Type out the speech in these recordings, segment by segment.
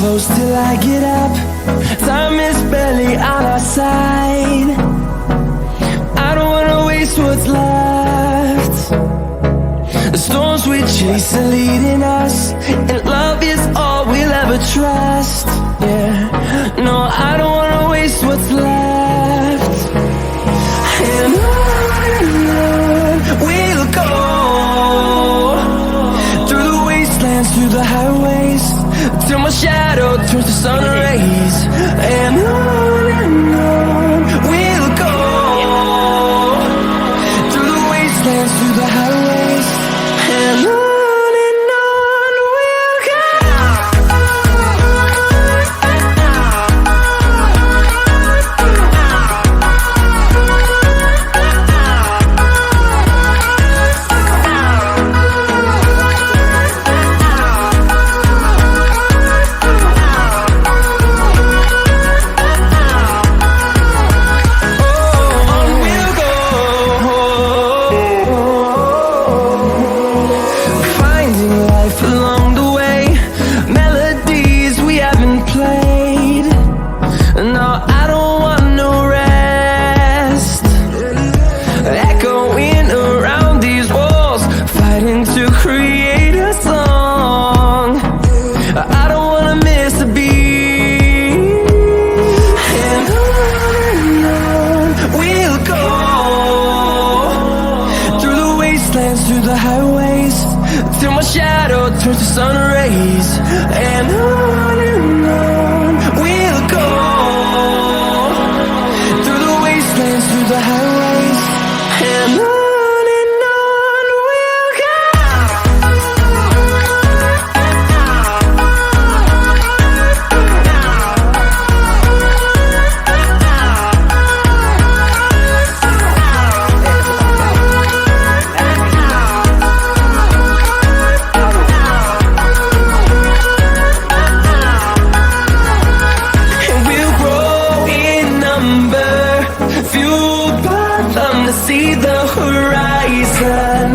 close till I get up. Time is barely on our side. I don't wanna waste what's left. The storms we chase are leading us, and love is all we'll ever trust. Yeah, no, I don't wanna waste what's left. And on we'll go, through the wastelands, through the highways, till my shadow turns to sun rays. And on we'll go, through the wastelands, through the highways, and on we'll go. Through the highways, till my shadow turns to sun rays. And on we'll go, through the wastelands, through the highways, and on we'll go. See the horizon,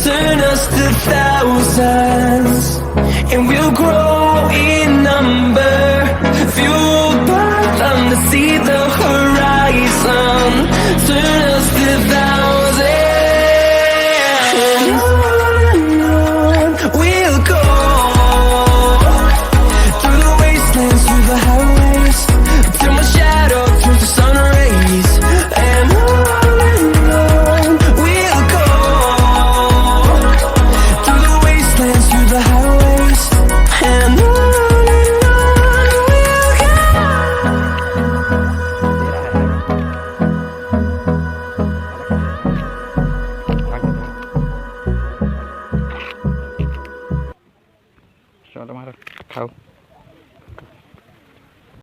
turn us to thousands, and we'll grow in number, fueled by them to see the horizon,